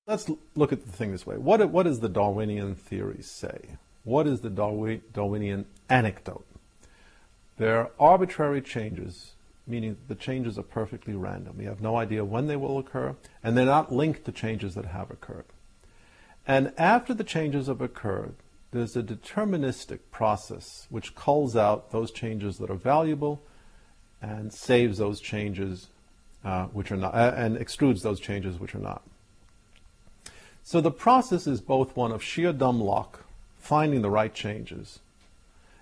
Let's look at the thing this way. What does the Darwinian theory say? What is the Darwinian anecdote? There are arbitrary changes, meaning the changes are perfectly random. We have no idea when they will occur, and they're not linked to changes that have occurred. And after the changes have occurred, there's a deterministic process which culls out those changes that are valuable and saves those changes which are not, and extrudes those changes which are not. So the process is both one of sheer dumb luck, finding the right changes,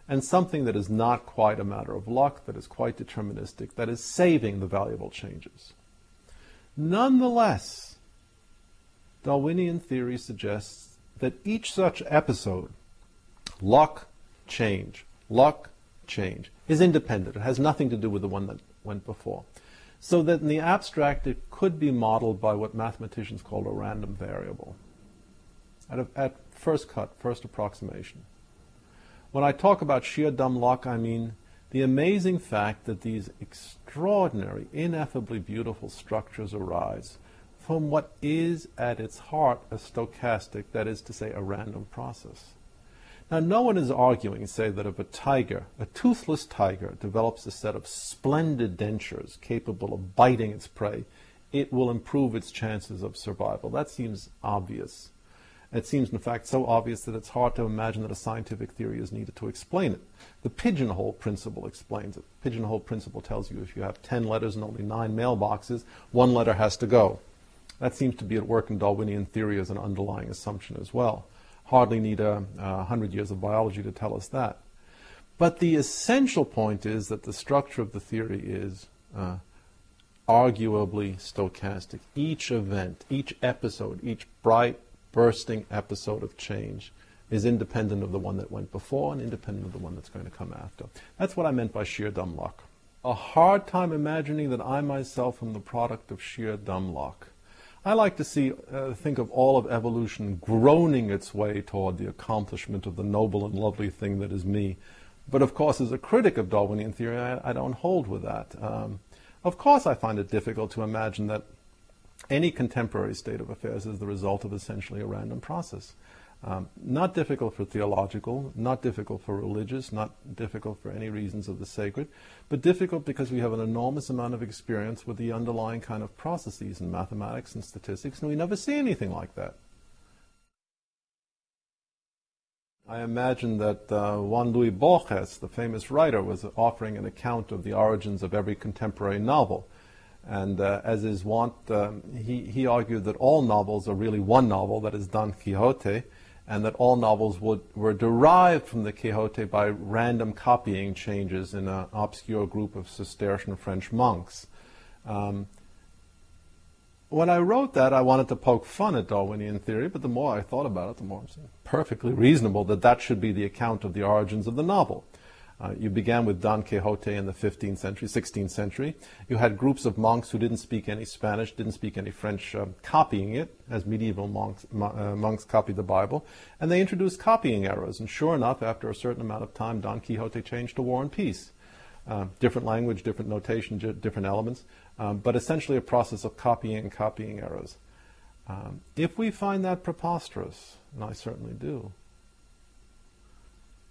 and something that is not quite a matter of luck, that is quite deterministic, that is saving the valuable changes. Nonetheless, Darwinian theory suggests that each such episode, luck, change, is independent. It has nothing to do with the one that went before. So that in the abstract, it could be modeled by what mathematicians call a random variable. At first cut, first approximation. When I talk about sheer dumb luck, I mean the amazing fact that these extraordinary, ineffably beautiful structures arise from what is at its heart a stochastic, that is to say, a random process. Now, no one is arguing, say, that if a tiger, a toothless tiger, develops a set of splendid dentures capable of biting its prey, it will improve its chances of survival. That seems obvious. It seems, in fact, so obvious that it's hard to imagine that a scientific theory is needed to explain it. The pigeonhole principle explains it. The pigeonhole principle tells you if you have 10 letters and only 9 mailboxes, one letter has to go. That seems to be at work in Darwinian theory as an underlying assumption as well. Hardly need 100 years of biology to tell us that. But the essential point is that the structure of the theory is arguably stochastic. Each event, each episode, each bright, bursting episode of change is independent of the one that went before and independent of the one that's going to come after. That's what I meant by sheer dumb luck. A hard time imagining that I myself am the product of sheer dumb luck. I like to think of all of evolution groaning its way toward the accomplishment of the noble and lovely thing that is me. But of course, as a critic of Darwinian theory, I don't hold with that. Of course, I find it difficult to imagine that any contemporary state of affairs is the result of essentially a random process. Not difficult for theological, not difficult for religious, not difficult for any reasons of the sacred, but difficult because we have an enormous amount of experience with the underlying kind of processes in mathematics and statistics, and we never see anything like that. I imagine that Juan Luis Borges, the famous writer, was offering an account of the origins of every contemporary novel. And as is wont, he argued that all novels are really one novel, that is Don Quixote, and that all novels were derived from the Quixote by random copying changes in an obscure group of Cistercian French monks. When I wrote that, I wanted to poke fun at Darwinian theory, but the more I thought about it, the more it seemed perfectly reasonable that that should be the account of the origins of the novel. You began with Don Quixote in the 15th century, 16th century. You had groups of monks who didn't speak any Spanish, didn't speak any French, copying it, as medieval monks copied the Bible, and they introduced copying errors. And sure enough, after a certain amount of time, Don Quixote changed to War and Peace. Different language, different notation, different elements, but essentially a process of copying and copying errors. If we find that preposterous, and I certainly do,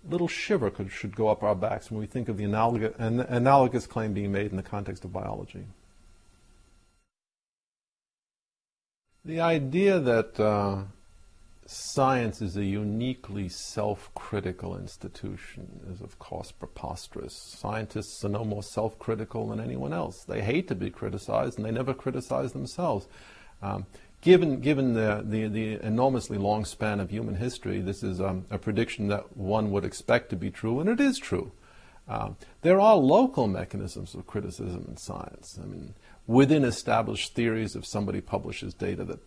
little shiver should go up our backs when we think of the analogous claim being made in the context of biology. The idea that science is a uniquely self-critical institution is, of course, preposterous. Scientists are no more self-critical than anyone else. They hate to be criticized, and they never criticize themselves. Given the enormously long span of human history, this is a prediction that one would expect to be true, and it is true. There are local mechanisms of criticism in science. I mean, within established theories, if somebody publishes data that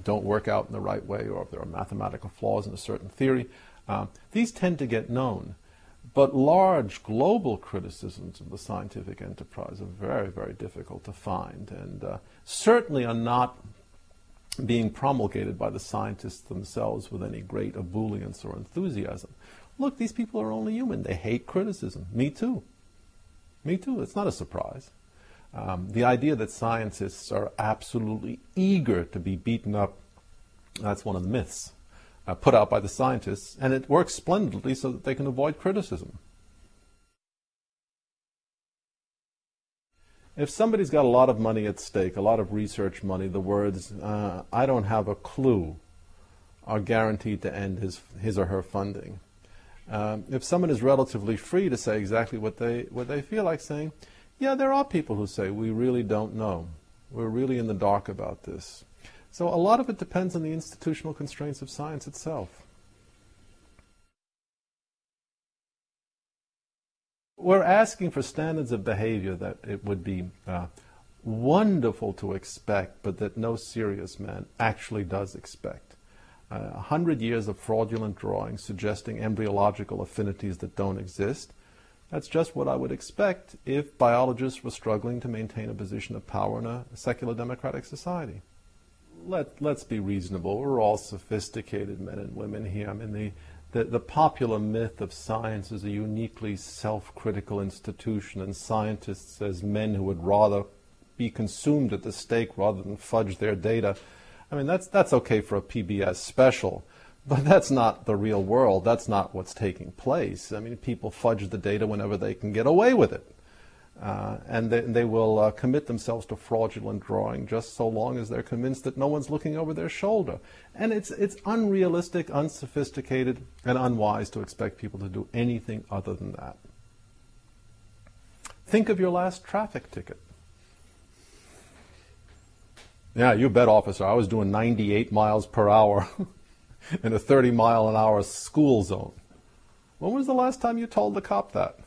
don't work out in the right way, or if there are mathematical flaws in a certain theory, these tend to get known. But large global criticisms of the scientific enterprise are very, very difficult to find, and certainly are not being promulgated by the scientists themselves with any great ebullience or enthusiasm. Look, these people are only human. They hate criticism. Me too. Me too. It's not a surprise. The idea that scientists are absolutely eager to be beaten up That's one of the myths put out by the scientists, and it works splendidly so that they can avoid criticism. If somebody's got a lot of money at stake, a lot of research money, the words, I don't have a clue, are guaranteed to end his or her funding. If someone is relatively free to say exactly what they feel like saying, yeah, there are people who say, we really don't know. We're really in the dark about this. So a lot of it depends on the institutional constraints of science itself. We're asking for standards of behavior that it would be wonderful to expect, but that no serious man actually does expect. 100 years of fraudulent drawings suggesting embryological affinities that don't exist. That's just what I would expect if biologists were struggling to maintain a position of power in a secular democratic society. Let's be reasonable. We're all sophisticated men and women here. I mean, the popular myth of science is a uniquely self-critical institution, and scientists as men who would rather be consumed at the stake rather than fudge their data. I mean, that's okay for a PBS special, but that's not the real world. That's not what's taking place. I mean, people fudge the data whenever they can get away with it. And they will commit themselves to fraudulent drawing just so long as they're convinced that no one's looking over their shoulder. And it's unrealistic, unsophisticated, and unwise to expect people to do anything other than that. Think of your last traffic ticket. Yeah, you bet, officer. I was doing 98 miles per hour in a 30-mile-an-hour school zone. When was the last time you told the cop that?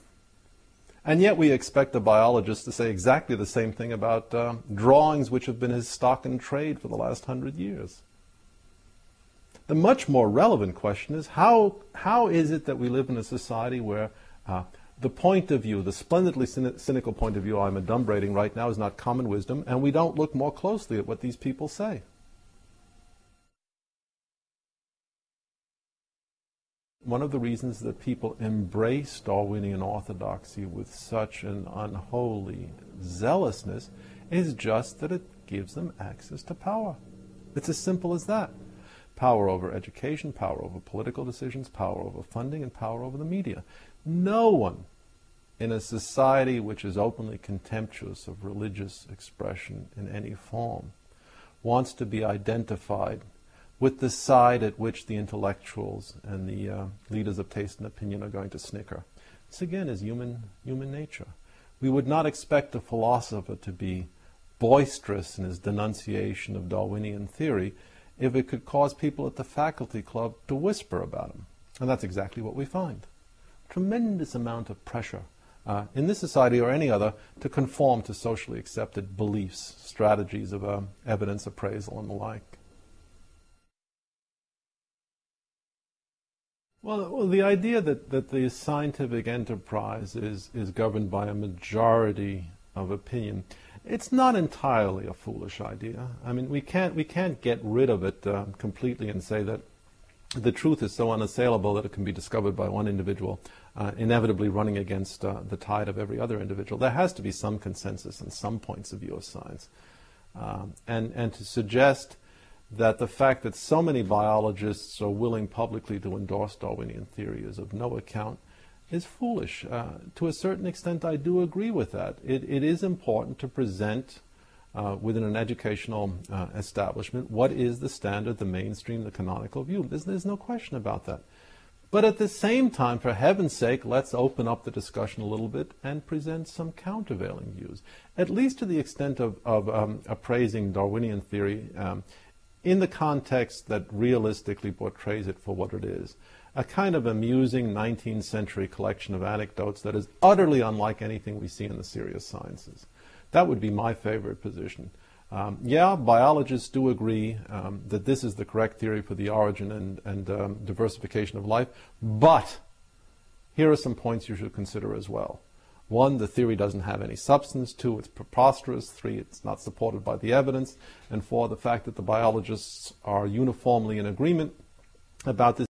And yet we expect a biologist to say exactly the same thing about drawings which have been his stock in trade for the last 100 years. The much more relevant question is how is it that we live in a society where the point of view, the splendidly cynical point of view I'm adumbrating right now is not common wisdom, and we don't look more closely at what these people say? One of the reasons that people embrace Darwinian orthodoxy with such an unholy zealousness is just that it gives them access to power. It's as simple as that. Power over education, power over political decisions, power over funding, and power over the media. No one in a society which is openly contemptuous of religious expression in any form wants to be identified with the side at which the intellectuals and the leaders of taste and opinion are going to snicker. This again is human nature. We would not expect a philosopher to be boisterous in his denunciation of Darwinian theory if it could cause people at the faculty club to whisper about him. And that's exactly what we find. Tremendous amount of pressure in this society or any other to conform to socially accepted beliefs, strategies of evidence appraisal and the like. Well, the idea that the scientific enterprise is governed by a majority of opinion, it's not entirely a foolish idea. I mean, we can't get rid of it completely and say that the truth is so unassailable that it can be discovered by one individual, inevitably running against the tide of every other individual. There has to be some consensus on some points of view of science. And to suggest that the fact that so many biologists are willing publicly to endorse Darwinian theory is of no account is foolish. To a certain extent, I do agree with that. It is important to present within an educational establishment what is the standard, the mainstream, the canonical view. There's no question about that. But at the same time, for heaven's sake, let's open up the discussion a little bit and present some countervailing views, at least to the extent of appraising Darwinian theory in the context that realistically portrays it for what it is. A kind of amusing 19th century collection of anecdotes that is utterly unlike anything we see in the serious sciences. That would be my favorite position. Yeah, biologists do agree that this is the correct theory for the origin and diversification of life, but here are some points you should consider as well. 1, the theory doesn't have any substance. 2, it's preposterous. 3, it's not supported by the evidence. And 4, the fact that the biologists are uniformly in agreement about this